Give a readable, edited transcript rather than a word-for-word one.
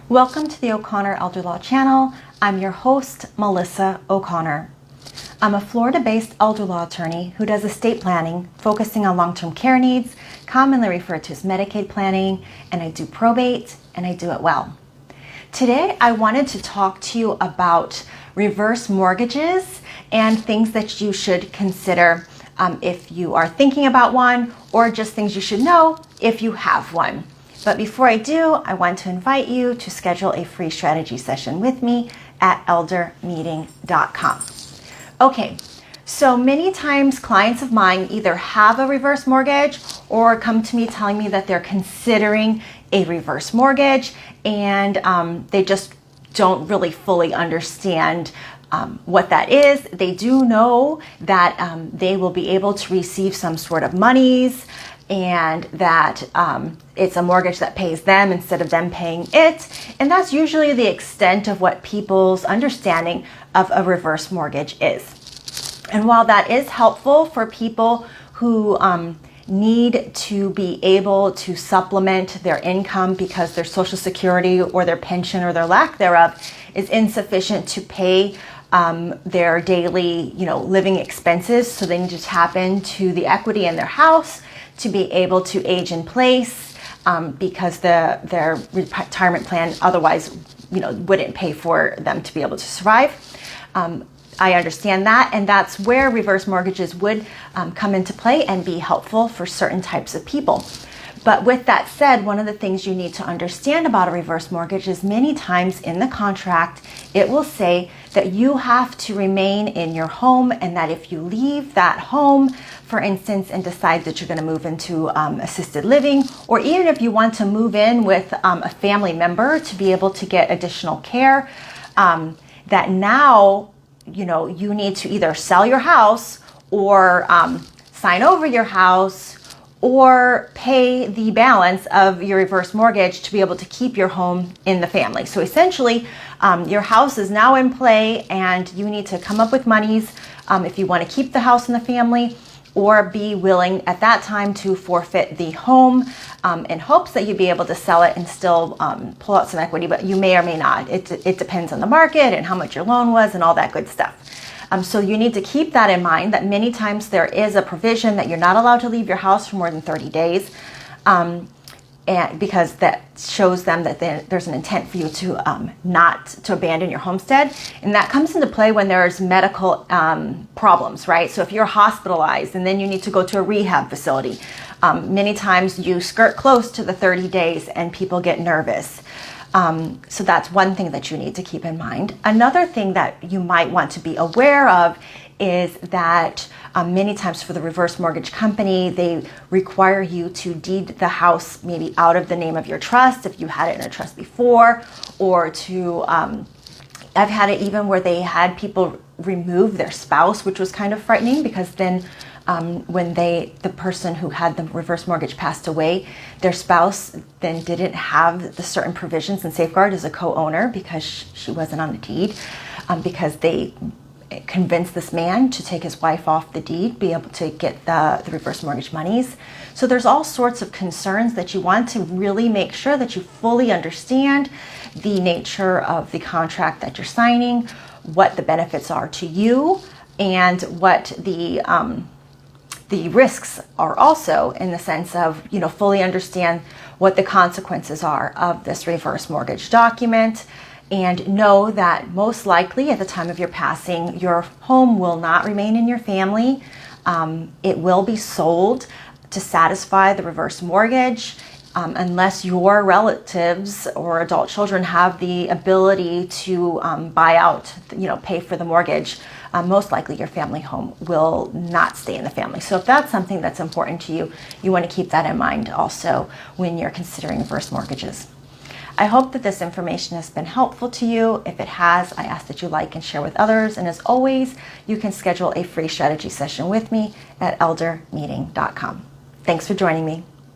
Welcome to the O'Connor Elder Law channel. I'm your host, Melissa O'Connor. I'm a Florida-based elder law attorney who does estate planning, focusing on long-term care needs, commonly referred to as Medicaid planning, and I do probate, and I do it well. Today, I wanted to talk to you about reverse mortgages and things that you should consider if you are thinking about one, or just things you should know if you have one. But before I do, I want to invite you to schedule a free strategy session with me at eldermeeting.com. Okay, so many times clients of mine either have a reverse mortgage or come to me telling me that they're considering a reverse mortgage, and they just don't really fully understand what that is. They do know that they will be able to receive some sort of monies, and that it's a mortgage that pays them instead of them paying it. And that's usually the extent of what people's understanding of a reverse mortgage is. And while that is helpful for people who need to be able to supplement their income because their Social Security or their pension or their lack thereof is insufficient to pay their daily, living expenses, so they need to tap into the equity in their house to be able to age in place because their retirement plan otherwise, wouldn't pay for them to be able to survive. I understand that, and that's where reverse mortgages would come into play and be helpful for certain types of people. But with that said, one of the things you need to understand about a reverse mortgage is many times in the contract, it will say that you have to remain in your home, and that if you leave that home, for instance, and decide that you're going to move into assisted living, or even if you want to move in with a family member to be able to get additional care, that now, you need to either sell your house or sign over your house or pay the balance of your reverse mortgage to be able to keep your home in the family. So essentially, your house is now in play, and you need to come up with monies if you want to keep the house in the family, or be willing at that time to forfeit the home in hopes that you'd be able to sell it and still pull out some equity, but you may or may not. It depends on the market and how much your loan was and all that good stuff. So you need to keep that in mind, that many times there is a provision that you're not allowed to leave your house for more than 30 days, and because that shows them that there's an intent for you to not to abandon your homestead. And that comes into play when there's medical problems, right? So if you're hospitalized and then you need to go to a rehab facility, many times you skirt close to the 30 days and people get nervous. So that's one thing that you need to keep in mind. Another thing that you might want to be aware of is that many times for the reverse mortgage company, they require you to deed the house maybe out of the name of your trust if you had it in a trust before, or to, I've had it even where they had people remove their spouse, which was kind of frightening, because then when the person who had the reverse mortgage passed away, their spouse then didn't have the certain provisions and safeguard as a co-owner because she wasn't on the deed, because they convinced this man to take his wife off the deed, be able to get the reverse mortgage monies. So there's all sorts of concerns that you want to really make sure that you fully understand the nature of the contract that you're signing, what the benefits are to you, and what the risks are also, in the sense of, fully understand what the consequences are of this reverse mortgage document, and know that most likely at the time of your passing, your home will not remain in your family. It will be sold to satisfy the reverse mortgage, unless your relatives or adult children have the ability to buy out, pay for the mortgage. Most likely your family home will not stay in the family. So if that's something that's important to you, you want to keep that in mind also when you're considering reverse mortgages. I hope that this information has been helpful to you. If it has, I ask that you like and share with others. And as always, you can schedule a free strategy session with me at eldermeeting.com. Thanks for joining me.